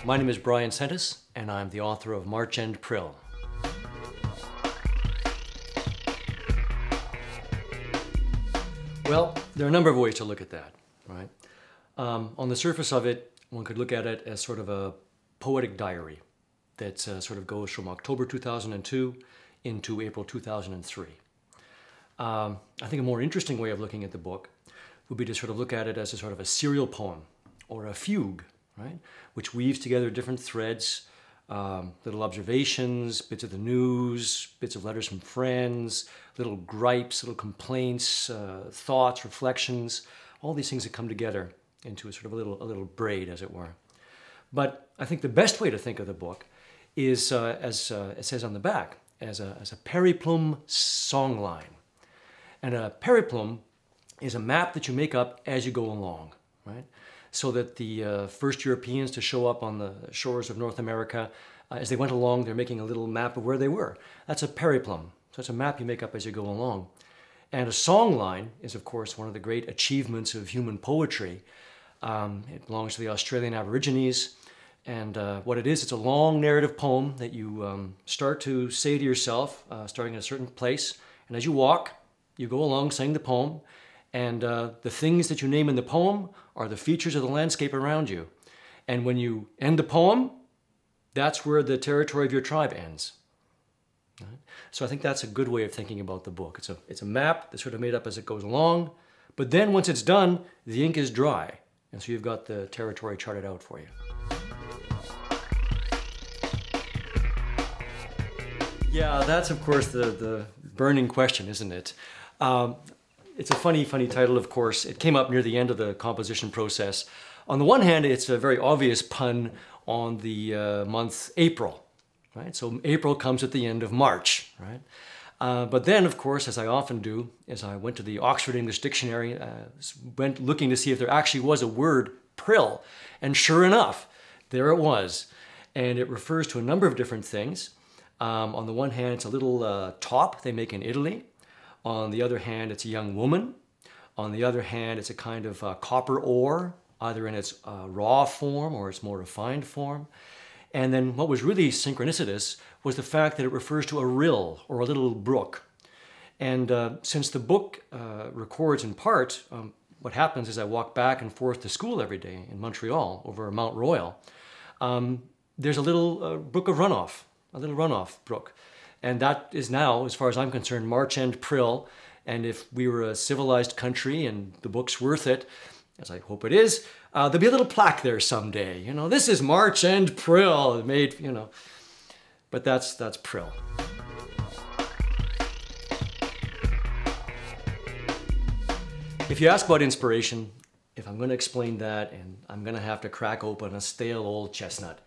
My name is Bryan Sentes, and I'm the author of March End Prill. Well, there are a number of ways to look at that, right? On the surface of it, one could look at it as sort of a poetic diary that sort of goes from October 2002 into April 2003. I think a more interesting way of looking at the book would be to sort of look at it as a sort of a serial poem or a fugue, right? Which weaves together different threads, little observations, bits of the news, bits of letters from friends, little gripes, little complaints, thoughts, reflections, all these things that come together into a sort of a little braid, as it were. But I think the best way to think of the book is, as it says on the back, as a periplum songline. And a periplum is a map that you make up as you go along, right? So that the first Europeans to show up on the shores of North America, as they went along, they're making a little map of where they were. That's a periplum. So it's a map you make up as you go along. And a songline is, of course, one of the great achievements of human poetry. It belongs to the Australian Aborigines. And what it is, it's a long narrative poem that you start to say to yourself, starting at a certain place. And as you walk, you go along saying the poem. And the things that you name in the poem are the features of the landscape around you. And when you end the poem, that's where the territory of your tribe ends. Right? So I think that's a good way of thinking about the book. It's a map that's sort of made up as it goes along. But then once it's done, the ink is dry. And so you've got the territory charted out for you. Yeah, that's of course the burning question, isn't it? It's a funny title, of course. It came up near the end of the composition process. On the one hand, it's a very obvious pun on the month April, right? So April comes at the end of March, right? But then, of course, as I often do, as I went to the Oxford English Dictionary, went looking to see if there actually was a word, prill. And sure enough, there it was. And it refers to a number of different things. On the one hand, it's a little top they make in Italy. On the other hand, it's a young woman. On the other hand, it's a kind of copper ore, either in its raw form or its more refined form. And then what was really synchronicitous was the fact that it refers to a rill or a little brook. And since the book records in part, what happens is I walk back and forth to school every day in Montreal over Mount Royal. There's a little brook of runoff, a little runoff brook. And that is now, as far as I'm concerned, March End Prill. And if we were a civilized country and the book's worth it, as I hope it is, there'll be a little plaque there someday. You know, this is March End Prill, made, you know. But that's Prill. If you ask about inspiration, if I'm going to explain that, and I'm going to have to crack open a stale old chestnut.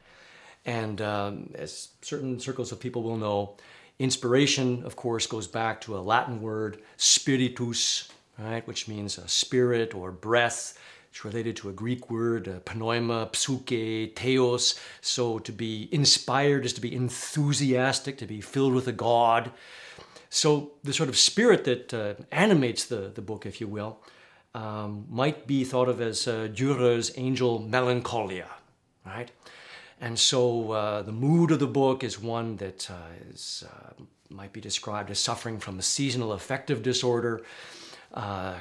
And as certain circles of people will know, inspiration, of course, goes back to a Latin word, spiritus, right, which means a spirit or breath. It's related to a Greek word, pneuma, psyche, theos. So to be inspired is to be enthusiastic, to be filled with a god. So the sort of spirit that animates the book, if you will, might be thought of as Dürer's angel melancholia, right? And so the mood of the book is one that might be described as suffering from a seasonal affective disorder,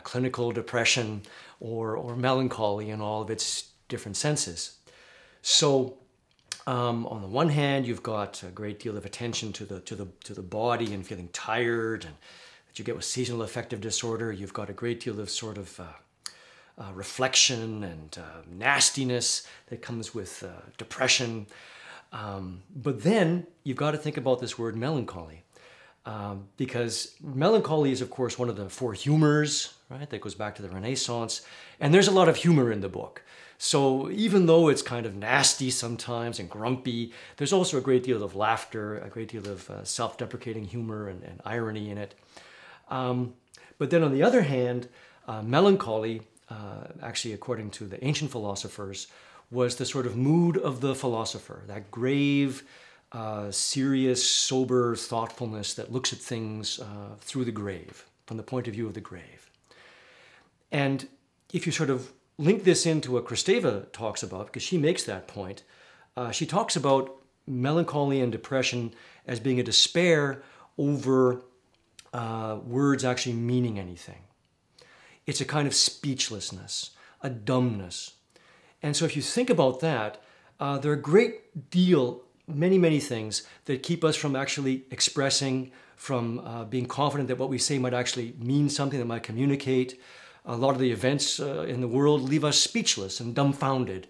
clinical depression, or melancholy in all of its different senses. So on the one hand, you've got a great deal of attention to the body and feeling tired, and that you get with seasonal affective disorder. You've got a great deal of sort of reflection and nastiness that comes with depression. But then you've got to think about this word melancholy. Because melancholy is, of course, one of the four humors, right? That goes back to the Renaissance. And there's a lot of humor in the book. So even though it's kind of nasty sometimes and grumpy, there's also a great deal of laughter, a great deal of self-deprecating humor and irony in it. But then on the other hand, melancholy, actually according to the ancient philosophers, was the sort of mood of the philosopher, that grave, serious, sober thoughtfulness that looks at things through the grave, from the point of view of the grave. And if you sort of link this into what Kristeva talks about, because she makes that point, she talks about melancholy and depression as being a despair over words actually meaning anything. It's a kind of speechlessness, a dumbness. And so if you think about that, there are a great deal, many things that keep us from actually expressing, from being confident that what we say might actually mean something, that might communicate. A lot of the events in the world leave us speechless and dumbfounded.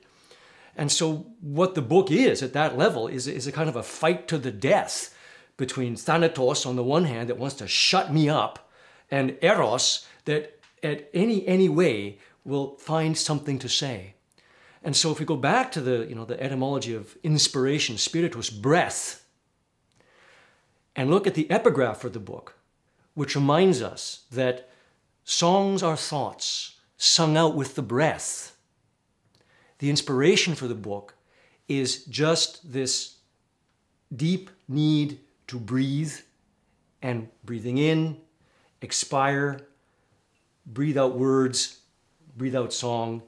And so what the book is at that level is a kind of a fight to the death between Thanatos on the one hand that wants to shut me up, and Eros that at any way will find something to say. And so if we go back to the etymology of inspiration, spiritus, breath, and look at the epigraph for the book, which reminds us that songs are thoughts sung out with the breath. The inspiration for the book is just this deep need to breathe, and breathing in, expire, breathe out words, breathe out song,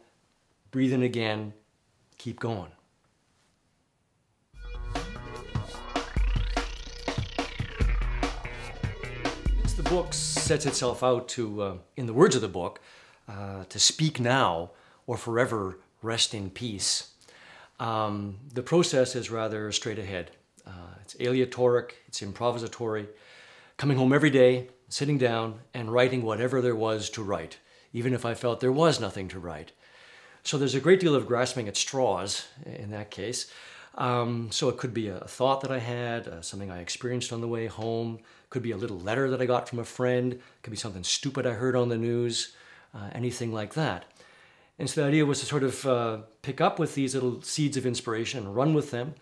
breathe in again, keep going. The book sets itself out to, in the words of the book, to speak now or forever rest in peace. The process is rather straight ahead. It's aleatoric, it's improvisatory, coming home every day, sitting down and writing whatever there was to write, even if I felt there was nothing to write. So there's a great deal of grasping at straws in that case. So it could be a thought that I had, something I experienced on the way home, could be a little letter that I got from a friend, could be something stupid I heard on the news, anything like that. And so the idea was to sort of pick up with these little seeds of inspiration and run with them,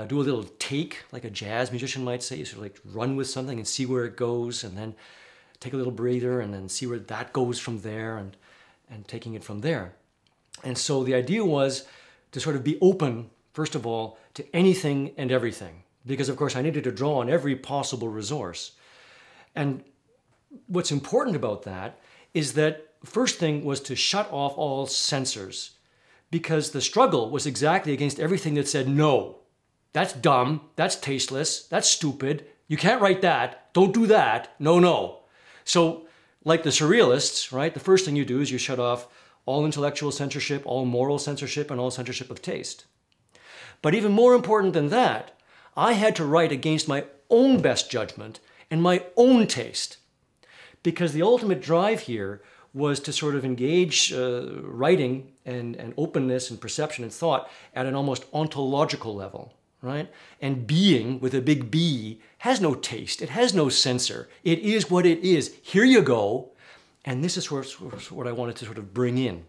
do a little take, like a jazz musician might say, sort of like run with something and see where it goes, and then take a little breather and then see where that goes from there, and taking it from there. And so the idea was to sort of be open, first of all, to anything and everything, because of course I needed to draw on every possible resource. And what's important about that is that first thing was to shut off all censors, because the struggle was exactly against everything that said, no, that's dumb, that's tasteless, that's stupid, you can't write that, don't do that, no. So like the surrealists, right, the first thing you do is you shut off all intellectual censorship, all moral censorship, and all censorship of taste. But even more important than that, I had to write against my own best judgment and my own taste, because the ultimate drive here was to sort of engage writing and openness and perception and thought at an almost ontological level, right? And being, with a big B, has no taste, it has no censor. It is what it is. Here you go. And this is what I wanted to sort of bring in,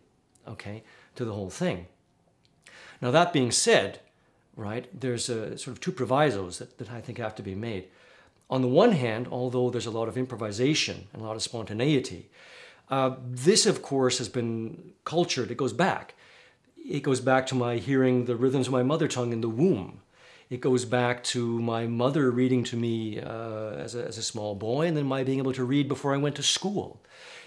okay, to the whole thing. Now that being said, right, there's sort of two provisos that I think have to be made. On the one hand, although there's a lot of improvisation and a lot of spontaneity, this of course has been cultured, it goes back. It goes back to my hearing the rhythms of my mother tongue in the womb. It goes back to my mother reading to me as a small boy, and then my being able to read before I went to school.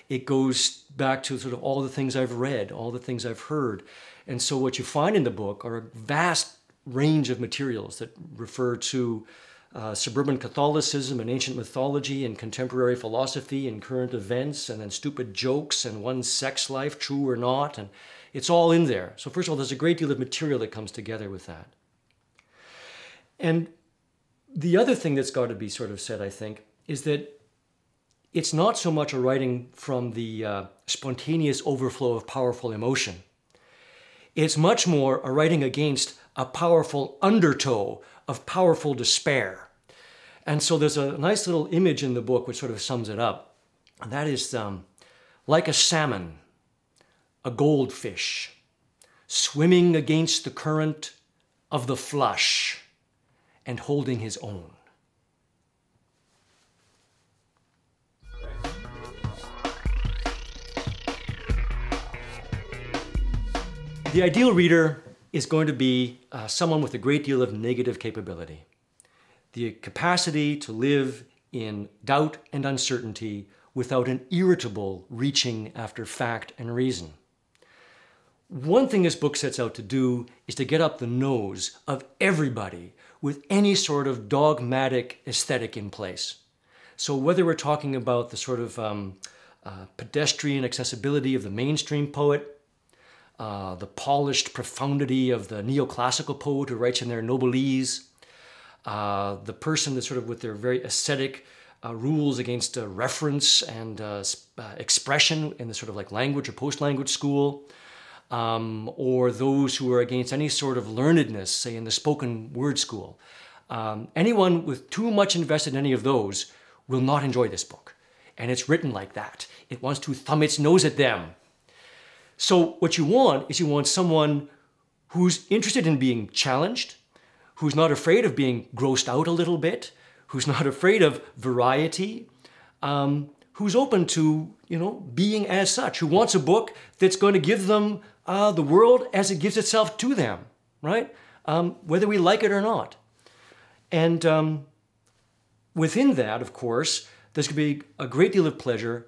It goes back to sort of all the things I've read, all the things I've heard. And so what you find in the book are a vast range of materials that refer to suburban Catholicism and ancient mythology and contemporary philosophy and current events, and then stupid jokes and one's sex life, true or not, and it's all in there. So first of all, there's a great deal of material that comes together with that. And the other thing that's got to be sort of said, I think, is that it's not so much a writing from the spontaneous overflow of powerful emotion. It's much more a writing against a powerful undertow of powerful despair. And so there's a nice little image in the book which sort of sums it up. And that is like a salmon, a goldfish, swimming against the current of the flush and holding his own. The ideal reader is going to be someone with a great deal of negative capability. The capacity to live in doubt and uncertainty without an irritable reaching after fact and reason. One thing this book sets out to do is to get up the nose of everybody with any sort of dogmatic aesthetic in place. So whether we're talking about the sort of pedestrian accessibility of the mainstream poet, the polished profundity of the neoclassical poet who writes in their noblesse, the person that's sort of with their very ascetic rules against reference and expression in the sort of like language or post-language school, or those who are against any sort of learnedness, say in the spoken word school. Anyone with too much invested in any of those will not enjoy this book. And it's written like that. It wants to thumb its nose at them. So what you want is you want someone who's interested in being challenged, who's not afraid of being grossed out a little bit, who's not afraid of variety, who's open to, being as such, who wants a book that's going to give them the world as it gives itself to them, right? Whether we like it or not. And within that, of course, there's going to be a great deal of pleasure,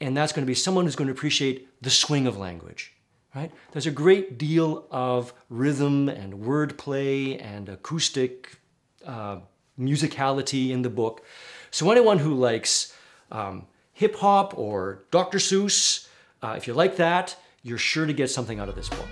and that's going to be someone who's going to appreciate the swing of language, right? There's a great deal of rhythm and wordplay and acoustic musicality in the book. So anyone who likes hip-hop or Dr. Seuss, if you like that, you're sure to get something out of this book.